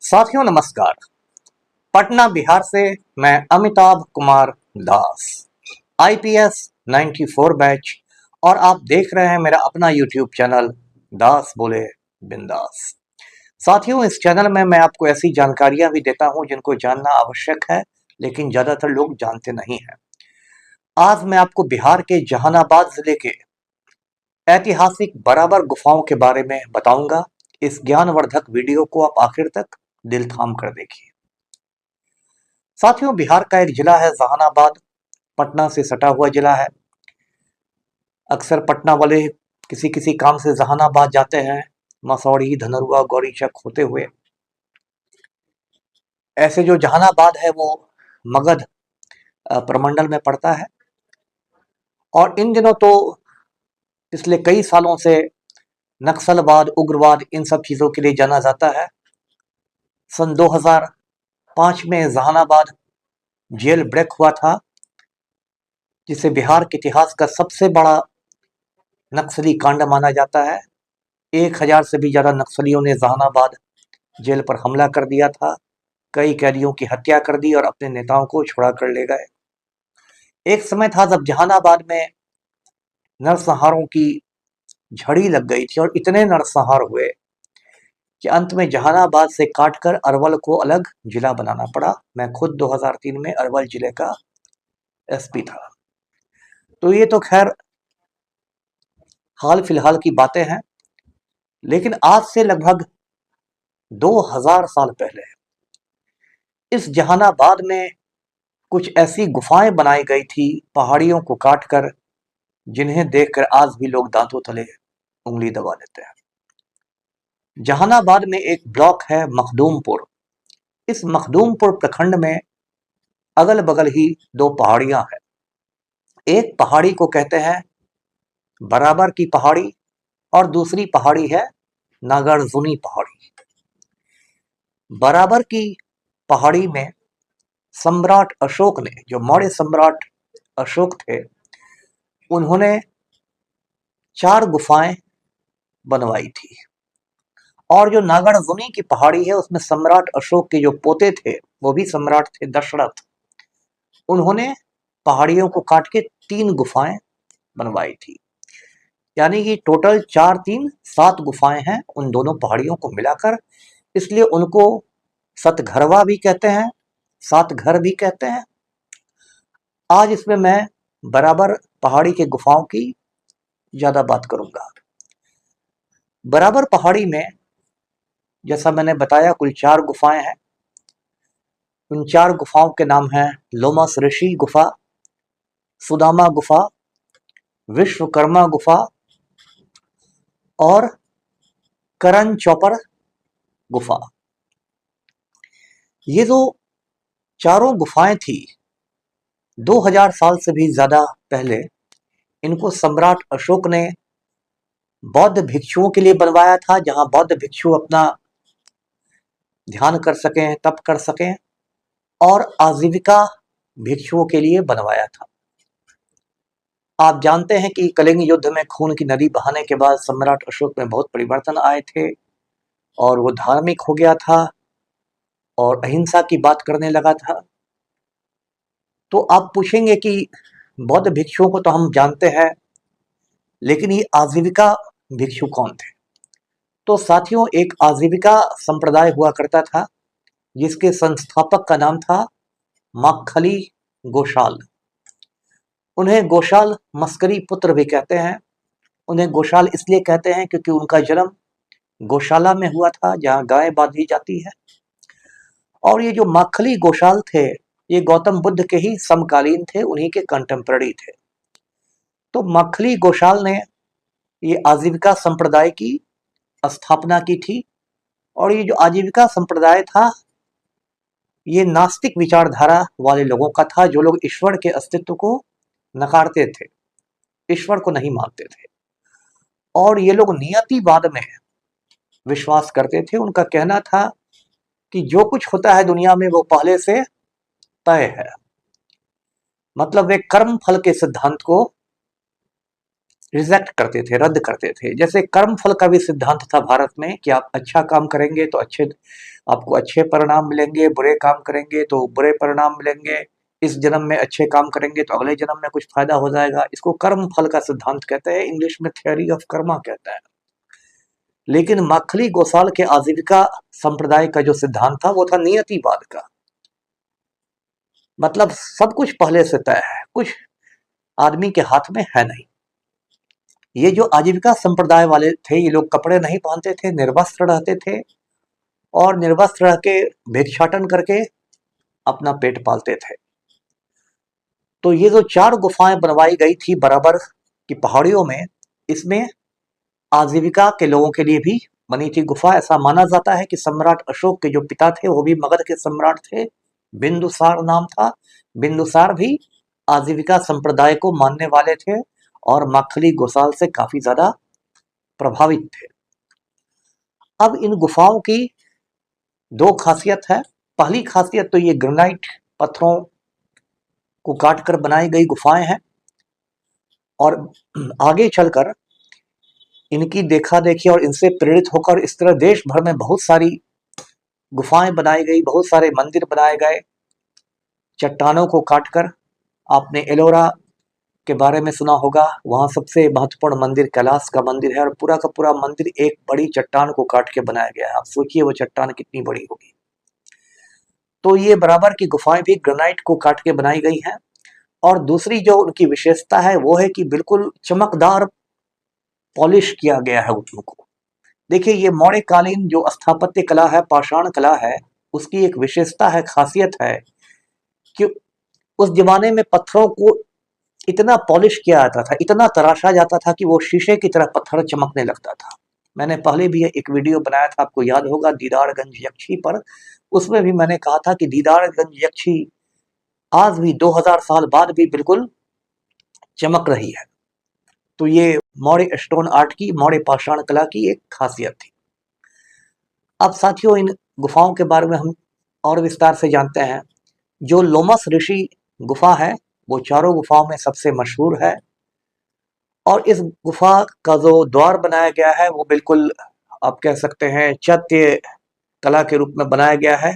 साथियों नमस्कार। पटना बिहार से मैं अमिताभ कुमार दास, आईपीएस 94 बैच, और आप देख रहे हैं मेरा अपना यूट्यूब चैनल दास बोले बिंदास। साथियों, इस चैनल में मैं आपको ऐसी जानकारियां भी देता हूं जिनको जानना आवश्यक है, लेकिन ज्यादातर लोग जानते नहीं हैं। आज मैं आपको बिहार के जहानाबाद जिले के ऐतिहासिक बराबर गुफाओं के बारे में बताऊंगा। इस ज्ञानवर्धक वीडियो को आप आखिर तक दिल थाम कर देखिए। साथियों, बिहार का एक जिला है जहानाबाद, पटना से सटा हुआ जिला है। अक्सर पटना वाले किसी किसी काम से जहानाबाद जाते हैं, मसौड़ी, धनरुआ, गौरीचक होते हुए। ऐसे जो जहानाबाद है वो मगध प्रमंडल में पड़ता है, और इन दिनों तो पिछले कई सालों से नक्सलवाद, उग्रवाद, इन सब चीजों के लिए जाना जाता है। सन 2005 में जहानाबाद जेल ब्रेक हुआ था, जिसे बिहार के इतिहास का सबसे बड़ा नक्सली कांड माना जाता है। 1000 से भी ज्यादा नक्सलियों ने जहानाबाद जेल पर हमला कर दिया था, कई कैदियों की हत्या कर दी और अपने नेताओं को छुड़ा कर ले गए। एक समय था जब जहानाबाद में नरसंहारों की झड़ी लग गई थी, और इतने नरसंहार हुए कि अंत में जहानाबाद से काटकर अरवल को अलग जिला बनाना पड़ा। मैं खुद 2003 में अरवल जिले का एसपी था। तो ये तो खैर हाल फिलहाल की बातें हैं, लेकिन आज से लगभग 2000 साल पहले इस जहानाबाद में कुछ ऐसी गुफाएं बनाई गई थी, पहाड़ियों को काटकर, जिन्हें देखकर आज भी लोग दांतों तले उंगली दबा लेते हैं। जहानाबाद में एक ब्लॉक है मखदूमपुर। इस मखदूमपुर प्रखंड में अगल बगल ही दो पहाड़ियां हैं। एक पहाड़ी को कहते हैं बराबर की पहाड़ी, और दूसरी पहाड़ी है नागार्जुनी पहाड़ी। बराबर की पहाड़ी में सम्राट अशोक ने, जो मौर्य सम्राट अशोक थे, उन्होंने 4 गुफाएं बनवाई थी। और जो नागार्जुनी की पहाड़ी है उसमें सम्राट अशोक के जो पोते थे, वो भी सम्राट थे दशरथ, उन्होंने पहाड़ियों को काट के 3 गुफाएं बनवाई थी। यानी कि टोटल 4 3 7 गुफाएं हैं उन दोनों पहाड़ियों को मिलाकर, इसलिए उनको सतघरवा भी कहते हैं, 7 घर भी कहते हैं। आज इसमें मैं बराबर पहाड़ी के गुफाओं की ज्यादा बात करूंगा। बराबर पहाड़ी में जैसा मैंने बताया कुल 4 गुफाएं हैं। उन 4 गुफाओं के नाम हैं लोमस ऋषि गुफा, सुदामा गुफा, विश्वकर्मा गुफा और करण चौपर गुफा। ये जो चारों गुफाएं थी, 2000 साल से भी ज्यादा पहले इनको सम्राट अशोक ने बौद्ध भिक्षुओं के लिए बनवाया था, जहां बौद्ध भिक्षु अपना ध्यान कर सकें, तप कर सकें, और आजीविका भिक्षुओं के लिए बनवाया था। आप जानते हैं कि कलिंग युद्ध में खून की नदी बहाने के बाद सम्राट अशोक में बहुत परिवर्तन आए थे, और वो धार्मिक हो गया था और अहिंसा की बात करने लगा था। तो आप पूछेंगे कि बौद्ध भिक्षुओं को तो हम जानते हैं, लेकिन ये आजीविका भिक्षु कौन थे? तो साथियों, एक आजीविका संप्रदाय हुआ करता था जिसके संस्थापक का नाम था माखली गोशाल। उन्हें गोशाल मस्करी पुत्र भी कहते हैं। उन्हें गोशाल इसलिए कहते हैं क्योंकि उनका जन्म गौशाला में हुआ था, जहां गाय बांधी जाती है। और ये जो माखली गोशाल थे, ये गौतम बुद्ध के ही समकालीन थे, उन्हीं के कंटेम्पररी थे। तो माखली गोशाल ने ये आजीविका संप्रदाय की स्थापना की थी। और ये जो आजीविका संप्रदाय था, ये नास्तिक विचारधारा वाले लोगों का था, जो लोग ईश्वर के अस्तित्व को नकारते थे, ईश्वर को नहीं मानते थे। और ये लोग नियतिवाद में विश्वास करते थे। उनका कहना था कि जो कुछ होता है दुनिया में वो पहले से तय है। मतलब वे कर्म फल के सिद्धांत को रिजेक्ट करते थे, रद्द करते थे। जैसे कर्म फल का भी सिद्धांत था भारत में कि आप अच्छा काम करेंगे तो आपको अच्छे परिणाम मिलेंगे, बुरे काम करेंगे तो बुरे परिणाम मिलेंगे। इस जन्म में अच्छे काम करेंगे तो अगले जन्म में कुछ फायदा हो जाएगा। इसको कर्म फल का सिद्धांत कहते हैं, इंग्लिश में थ्योरी ऑफ कर्मा कहते हैं। लेकिन माखली गोसाल के आजीविका संप्रदाय का जो सिद्धांत था वो था नियतिवाद का। मतलब सब कुछ पहले से तय है, कुछ आदमी के हाथ में है नहीं। ये जो आजीविका संप्रदाय वाले थे, ये लोग कपड़े नहीं पहनते थे, निर्वस्त्र रहते थे और निर्वस्त्र रह के भिक्षाटन करके अपना पेट पालते थे। तो ये जो 4 गुफाएं बनवाई गई थी बराबर की पहाड़ियों में, इसमें आजीविका के लोगों के लिए भी बनी थी गुफा। ऐसा माना जाता है कि सम्राट अशोक के जो पिता थे वो भी मगध के सम्राट थे, बिंदुसार नाम था। बिंदुसार भी आजीविका संप्रदाय को मानने वाले थे और माखली गोसाल से काफी ज्यादा प्रभावित थे। अब इन गुफाओं की 2 खासियत है। पहली खासियत तो ये ग्रेनाइट पत्थरों को काटकर बनाई गई गुफाएं हैं और आगे चलकर इनकी देखा देखी और इनसे प्रेरित होकर इस तरह देश भर में बहुत सारी गुफाएं बनाई गई, बहुत सारे मंदिर बनाए गए चट्टानों को काटकर। आपने एलोरा के बारे में सुना होगा, वहां सबसे महत्वपूर्ण मंदिर कैलाश का मंदिर है और पूरा का पूरा मंदिर एक बड़ी चट्टान को काट के बनाया गया है। आप सोचिए वो चट्टान कितनी बड़ी होगी। तो ये बराबर की गुफाएं भी ग्रेनाइट को काट के बनाई गई हैं। और दूसरी जो उनकी विशेषता है वो है कि बिल्कुल चमकदार पॉलिश किया गया है उनको। देखिए ये मौर्यकालीन जो स्थापत्य कला है, पाषाण कला है, उसकी एक विशेषता है, खासियत है कि उस जमाने में पत्थरों को इतना पॉलिश किया जाता था, इतना तराशा जाता था कि वो शीशे की तरह पत्थर चमकने लगता था। मैंने पहले भी एक वीडियो बनाया था, आपको याद होगा, दीदारगंज यक्षी पर। उसमें भी मैंने कहा था कि दीदारगंज यक्षी आज भी 2000 साल बाद भी बिल्कुल चमक रही है। तो ये मौर्य स्टोन आर्ट की, मौर्य पाषाण कला की एक खासियत थी। अब साथियों इन गुफाओं के बारे में हम और विस्तार से जानते हैं। जो लोमस ऋषि गुफा है वो चारों गुफाओं में सबसे मशहूर है और इस गुफा का जो द्वार बनाया गया है वो बिल्कुल आप कह सकते हैं चैत्य कला के रूप में बनाया गया है।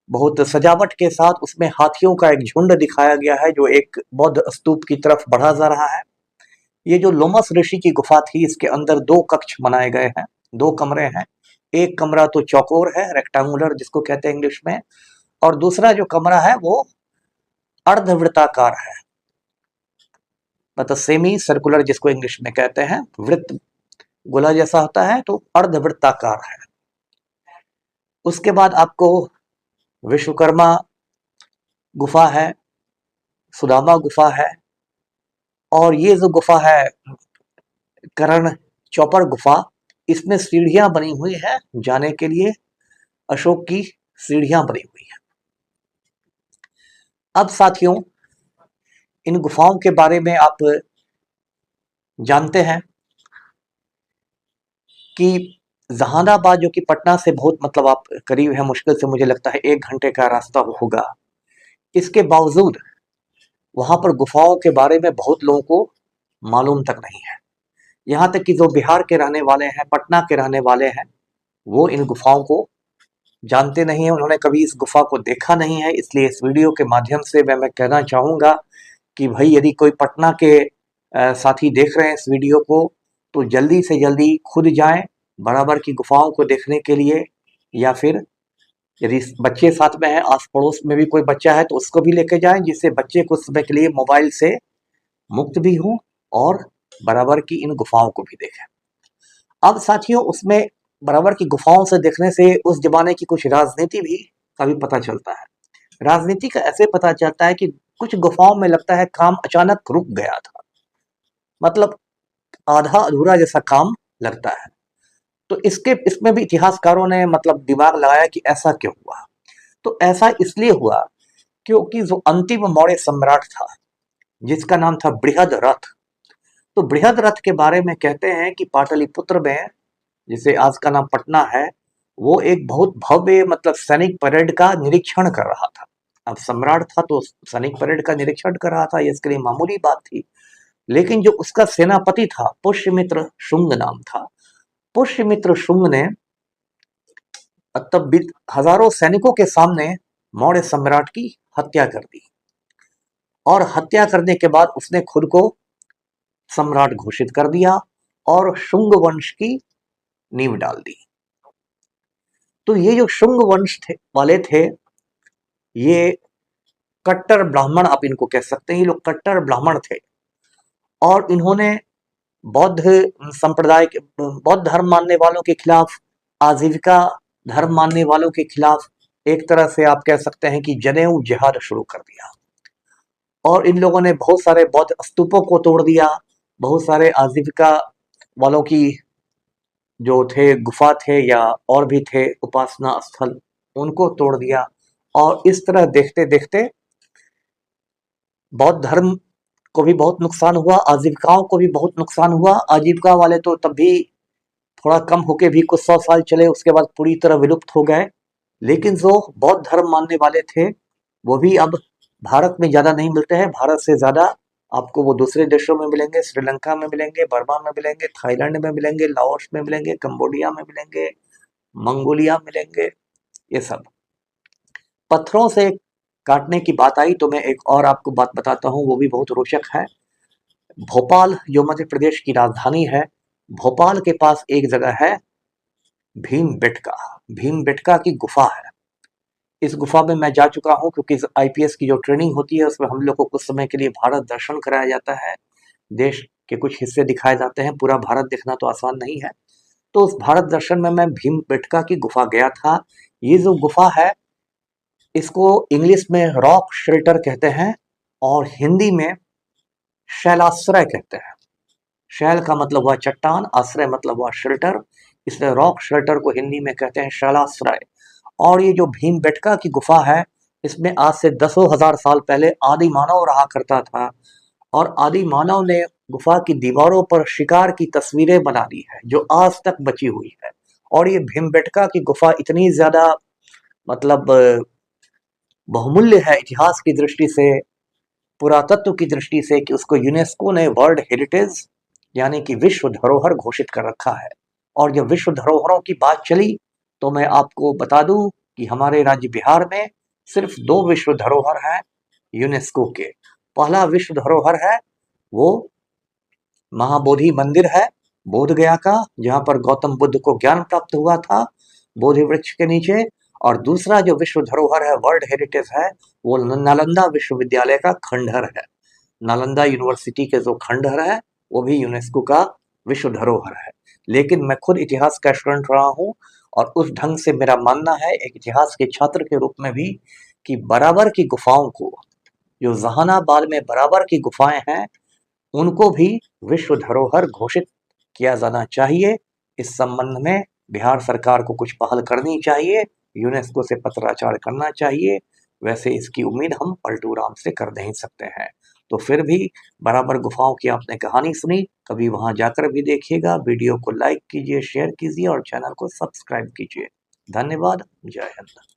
बहुत सजावट के साथ उसमें हाथियों का एक झुंड दिखाया गया है जो एक बौद्ध स्तूप की तरफ बढ़ा जा रहा है। ये जो लोमस ऋषि की गुफा थी, इसके अंदर 2 कक्ष बनाए गए हैं, 2 कमरे हैं। एक कमरा तो चौकोर है, रेक्टेंगुलर जिसको कहते हैं इंग्लिश में, और दूसरा जो कमरा है वो अर्धवृत्ताकार है, मतलब सेमी सर्कुलर जिसको इंग्लिश में कहते हैं। वृत्त गोला जैसा होता है तो अर्धवृत्ताकार है। उसके बाद आपको विश्वकर्मा गुफा है, सुदामा गुफा है और ये जो गुफा है करण चौपर गुफा, इसमें सीढ़ियां बनी हुई है जाने के लिए, अशोक की सीढ़ियां बनी हुई है। अब साथियों इन गुफाओं के बारे में आप जानते हैं कि जहानाबाद जो कि पटना से बहुत मतलब आप करीब है, मुश्किल से मुझे लगता है 1 घंटे का रास्ता होगा। इसके बावजूद वहां पर गुफाओं के बारे में बहुत लोगों को मालूम तक नहीं है। यहाँ तक कि जो बिहार के रहने वाले हैं, पटना के रहने वाले हैं, वो इन गुफाओं को जानते नहीं है, उन्होंने कभी इस गुफा को देखा नहीं है। इसलिए इस वीडियो के माध्यम से मैं कहना चाहूँगा कि भाई यदि कोई पटना के साथी देख रहे हैं इस वीडियो को तो जल्दी से जल्दी खुद जाएं बराबर की गुफाओं को देखने के लिए, या फिर यदि बच्चे साथ में हैं, आस पड़ोस में भी कोई बच्चा है तो उसको भी लेके जाएं, जिससे बच्चे कुछ समय के लिए मोबाइल से मुक्त भी हों और बराबर की इन गुफाओं को भी देखें। अब साथियों उसमें बराबर की गुफाओं से देखने से उस जमाने की कुछ राजनीति भी कभी पता चलता है। राजनीति का ऐसे पता चलता है कि कुछ गुफाओं में लगता है काम अचानक रुक गया था, मतलब आधा अधूरा जैसा काम लगता है। तो इसमें भी इतिहासकारों ने मतलब दिमाग लगाया कि ऐसा क्यों हुआ। तो ऐसा इसलिए हुआ क्योंकि जो अंतिम मौर्य सम्राट था जिसका नाम था बृहद रथ, तो बृहद रथ के बारे में कहते हैं कि पाटलिपुत्र में, जिसे आज का नाम पटना है, वो एक बहुत भव्य मतलब सैनिक परेड का निरीक्षण कर रहा था। अब सम्राट था तो सैनिक परेड का निरीक्षण कर रहा था, ये इसके लिए मामूली बात थी। लेकिन जो उसका सेनापति था, पुष्यमित्र शुंग नाम था, पुष्यमित्र शुंग ने तब हजारों सैनिकों के सामने मौर्य सम्राट की हत्या कर दी, और हत्या करने के बाद उसने खुद को सम्राट घोषित कर दिया और शुंग वंश की नींव डाल दी। तो ये जो शुंग वंश वाले थे, ये कट्टर ब्राह्मण, आप इनको कह सकते हैं, ये लोग कट्टर ब्राह्मण थे, और इन्होंने बौद्ध संप्रदाय के, बौद्ध धर्म मानने वालों के खिलाफ, आजीविका धर्म मानने वालों के खिलाफ एक तरह से आप कह सकते हैं कि जनेऊ जिहाद शुरू कर दिया। और इन लोगों ने बहुत सारे बौद्ध स्तूपों को तोड़ दिया, बहुत सारे आजीविका वालों की जो थे गुफा थे या और भी थे उपासना स्थल, उनको तोड़ दिया। और इस तरह देखते देखते बौद्ध धर्म को भी बहुत नुकसान हुआ, आजीविकाओं को भी बहुत नुकसान हुआ। आजीविका वाले तो तब भी थोड़ा कम होके भी कुछ 100 साल चले, उसके बाद पूरी तरह विलुप्त हो गए। लेकिन जो बौद्ध धर्म मानने वाले थे वो भी अब भारत में ज्यादा नहीं मिलते हैं। भारत से ज्यादा आपको वो दूसरे देशों में मिलेंगे, श्रीलंका में मिलेंगे, बर्मा में मिलेंगे, थाईलैंड में मिलेंगे, लाओस में मिलेंगे, कंबोडिया में मिलेंगे, मंगोलिया मिलेंगे। ये सब पत्थरों से काटने की बात आई तो मैं एक और आपको बात बताता हूँ, वो भी बहुत रोचक है। भोपाल जो मध्य प्रदेश की राजधानी है, भोपाल के पास एक जगह है भीमबेटका। भीमबेटका की गुफा है। इस गुफा में मैं जा चुका हूँ, क्योंकि आईपीएस की जो ट्रेनिंग होती है उसमें हम लोग को कुछ समय के लिए भारत दर्शन कराया जाता है, देश के कुछ हिस्से दिखाए जाते हैं, पूरा भारत देखना तो आसान नहीं है। तो उस भारत दर्शन में मैं भीमबेटका की गुफा गया था। ये जो गुफा है, इसको इंग्लिश में रॉक शेल्टर कहते हैं और हिंदी में शैलाश्रय कहते हैं। शैल का मतलब हुआ चट्टान, आश्रय मतलब हुआ शेल्टर, इसलिए रॉक शेल्टर को हिंदी में कहते हैं शैलाश्रय। और ये जो भीमबेटका की गुफा है, इसमें आज से दसों हजार साल पहले आदि मानव रहा करता था, और आदि मानव ने गुफा की दीवारों पर शिकार की तस्वीरें बना दी है जो आज तक बची हुई है। और ये भीमबेटका की गुफा इतनी ज्यादा मतलब बहुमूल्य है इतिहास की दृष्टि से, पुरातत्व की दृष्टि से, कि उसको यूनेस्को ने वर्ल्ड हेरिटेज यानी कि विश्व धरोहर घोषित कर रखा है। और जब विश्व धरोहरों की बात चली तो मैं आपको बता दूं कि हमारे राज्य बिहार में सिर्फ 2 विश्व धरोहर है यूनेस्को के। पहला विश्व धरोहर है वो महाबोधि मंदिर है बोध गया का, जहां पर गौतम बुद्ध को ज्ञान प्राप्त हुआ था बोधि वृक्ष के नीचे। और दूसरा जो विश्व धरोहर है, वर्ल्ड हेरिटेज है, वो नालंदा विश्वविद्यालय का खंडहर है। नालंदा यूनिवर्सिटी के जो खंडहर है वो भी यूनेस्को का विश्व धरोहर है। लेकिन मैं खुद इतिहास का स्टूडेंट रहा हूँ, और उस ढंग से मेरा मानना है एक इतिहास के छात्र के रूप में भी, कि बराबर की गुफाओं को, जो जहानाबाद में बराबर की गुफाएं हैं, उनको भी विश्व धरोहर घोषित किया जाना चाहिए। इस संबंध में बिहार सरकार को कुछ पहल करनी चाहिए, यूनेस्को से पत्राचार करना चाहिए। वैसे इसकी उम्मीद हम पलटू राम से कर नहीं सकते हैं। तो फिर भी बराबर गुफाओं की आपने कहानी सुनी, कभी वहां जाकर भी देखिएगा। वीडियो को लाइक कीजिए, शेयर कीजिए और चैनल को सब्सक्राइब कीजिए। धन्यवाद। जय हिंद।